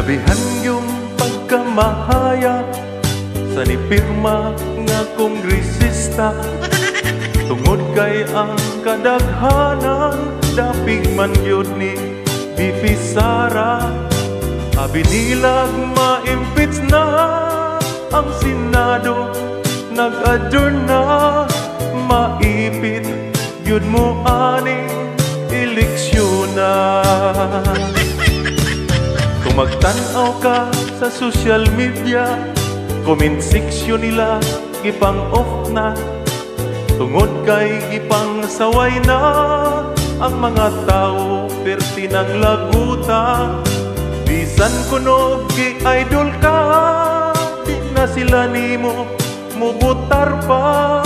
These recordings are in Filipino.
Labihan yung pagkamahaya sa nipirma nga kongresista, tungod kay ang kadaghanan dapig man yun ni BP Sara. Abi nilag ma-impeach na ang Senado, nag-adjourn na, maipit yun mo aning eleksyon na. Kung magtanaw ka sa social media, comment section nila gipang off na, tungod kay gipang saway na ang mga tao perti ng laguta. Bisan kuno gi-idol ka, di na sila nimo mubutar pa,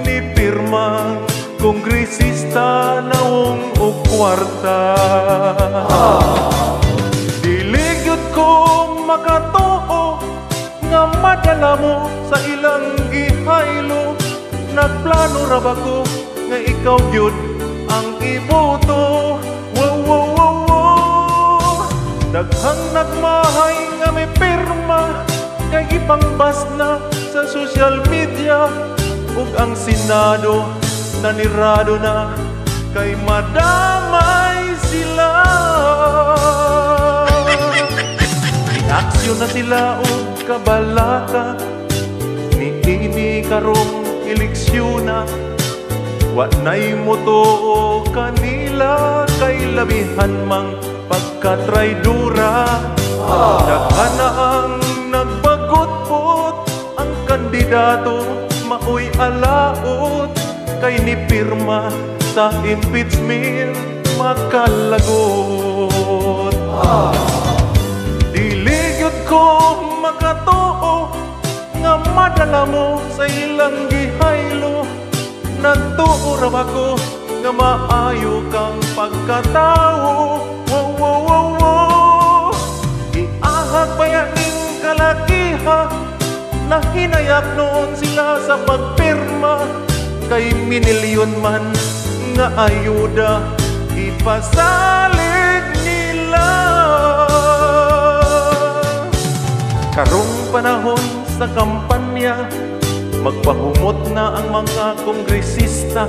ni pirmang kongresista naong o kwarta. Diligyot ko makatuo nga madala mo sa ilang gihaylo. Nagplano ra ba ko nga ikaw gyud ang iboto. Wow, wow, wow, wow. Daghang nagmahay nga may pirma, kay ipangbas na sa social media. Ug ang Senado nanirado na, kay madamay sila. Aksyon na sila o kabalaka, ni karong eleksyon na. Wa na'y moto kanila, kay labihan mang pagkatraydura. Daghan na ang nagpagutpot, ang kandidato maoy alaot, kay ni pirma sa impeachment makalagot. Diligyot ko makatuo nga madala mo sa ilang gihaylo. Nagtuo ra ako nga maayo kang pagkatao. Wow, wow, wow, wow. Iahag bayaning kalakiha, na hinayak noon sila sa pagpirma, kay minilyon man nga ayuda ipasalig nila. Karong panahon sa kampanya, magpahumot na ang mga kongresista,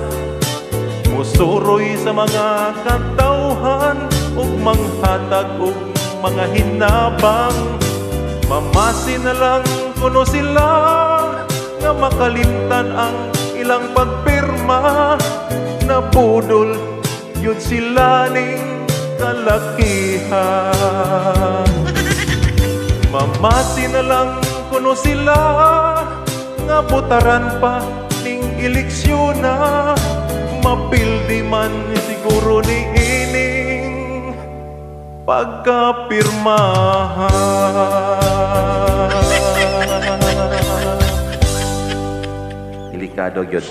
musuroy sa mga katauhan ug manghatag og mga hinabang. Mamasin na lang kuno sila nga makalimtan ang ilang pagpirma, na budol yun sila ning kalakihan. Mamasin na lang kuno sila nga butaran pa ning eleksyon na. Mapildi man siguro ni ining pagkapirmahan. Delikado yun.